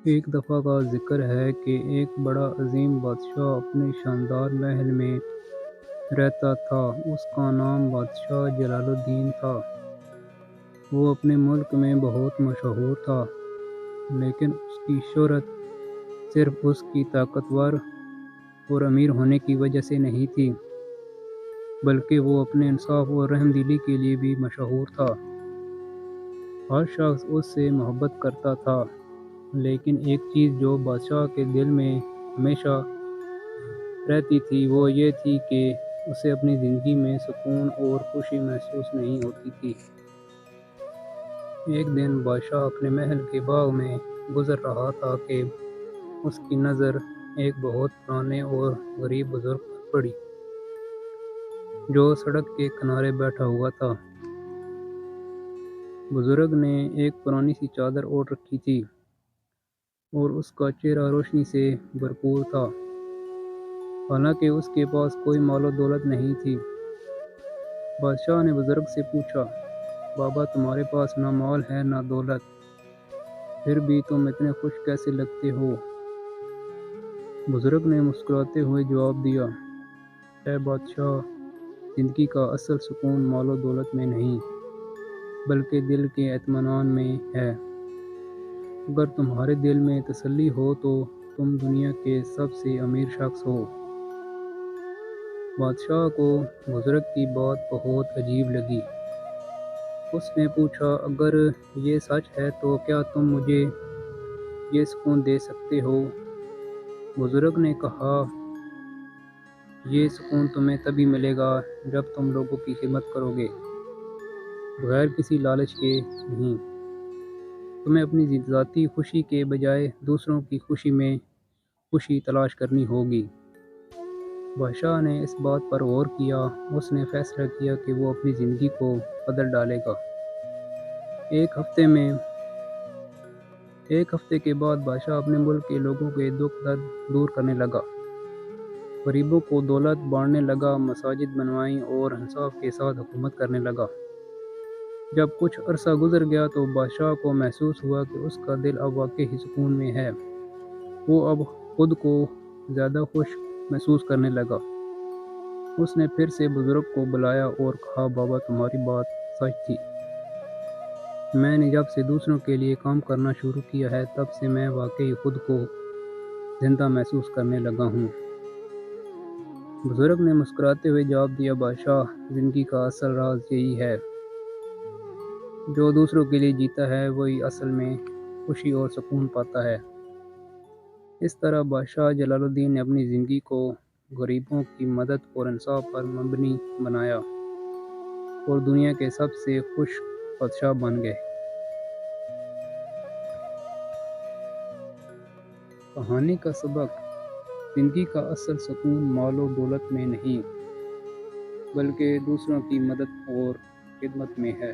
ایک دفعہ کا ذکر ہے کہ ایک بڑا عظیم بادشاہ اپنے شاندار محل میں رہتا تھا۔ اس کا نام بادشاہ جلال الدین تھا۔ وہ اپنے ملک میں بہت مشہور تھا، لیکن اس کی شہرت صرف اس کی طاقتور اور امیر ہونے کی وجہ سے نہیں تھی، بلکہ وہ اپنے انصاف اور رحم دلی کے لیے بھی مشہور تھا۔ ہر شخص اس سے محبت کرتا تھا، لیکن ایک چیز جو بادشاہ کے دل میں ہمیشہ رہتی تھی وہ یہ تھی کہ اسے اپنی زندگی میں سکون اور خوشی محسوس نہیں ہوتی تھی۔ ایک دن بادشاہ اپنے محل کے باغ میں گزر رہا تھا کہ اس کی نظر ایک بہت پرانے اور غریب بزرگ پر پڑی، جو سڑک کے کنارے بیٹھا ہوا تھا۔ بزرگ نے ایک پرانی سی چادر اوڑھ رکھی تھی اور اس کا چہرہ روشنی سے بھرپور تھا، حالانکہ اس کے پاس کوئی مال و دولت نہیں تھی۔ بادشاہ نے بزرگ سے پوچھا، بابا، تمہارے پاس نہ مال ہے نہ دولت، پھر بھی تم اتنے خوش کیسے لگتے ہو؟ بزرگ نے مسکراتے ہوئے جواب دیا، اے بادشاہ، زندگی کا اصل سکون مال و دولت میں نہیں، بلکہ دل کے اطمینان میں ہے۔ اگر تمہارے دل میں تسلی ہو تو تم دنیا کے سب سے امیر شخص ہو۔ بادشاہ کو بزرگ کی بات بہت عجیب لگی۔ اس نے پوچھا، اگر یہ سچ ہے تو کیا تم مجھے یہ سکون دے سکتے ہو؟ بزرگ نے کہا، یہ سکون تمہیں تبھی ملے گا جب تم لوگوں کی خدمت کرو گے، بغیر کسی لالچ کے نہیں۔ تمہیں اپنی ذاتی خوشی کے بجائے دوسروں کی خوشی میں خوشی تلاش کرنی ہوگی۔ بادشاہ نے اس بات پر غور کیا۔ اس نے فیصلہ کیا کہ وہ اپنی زندگی کو بدل ڈالے گا۔ ایک ہفتے کے بعد بادشاہ اپنے ملک کے لوگوں کے دکھ درد دور کرنے لگا، غریبوں کو دولت بانٹنے لگا، مساجد بنوائیں اور انصاف کے ساتھ حکومت کرنے لگا۔ جب کچھ عرصہ گزر گیا تو بادشاہ کو محسوس ہوا کہ اس کا دل اب واقعی سکون میں ہے۔ وہ اب خود کو زیادہ خوش محسوس کرنے لگا۔ اس نے پھر سے بزرگ کو بلایا اور کہا، بابا، تمہاری بات سچ تھی۔ میں نے جب سے دوسروں کے لیے کام کرنا شروع کیا ہے تب سے میں واقعی خود کو زندہ محسوس کرنے لگا ہوں۔ بزرگ نے مسکراتے ہوئے جواب دیا، بادشاہ، زندگی کا اصل راز یہی ہے، جو دوسروں کے لیے جیتا ہے وہی اصل میں خوشی اور سکون پاتا ہے۔ اس طرح بادشاہ جلال الدین نے اپنی زندگی کو غریبوں کی مدد اور انصاف پر مبنی بنایا اور دنیا کے سب سے خوش بادشاہ بن گئے۔ کہانی کا سبق: زندگی کا اصل سکون مال و دولت میں نہیں، بلکہ دوسروں کی مدد اور خدمت میں ہے۔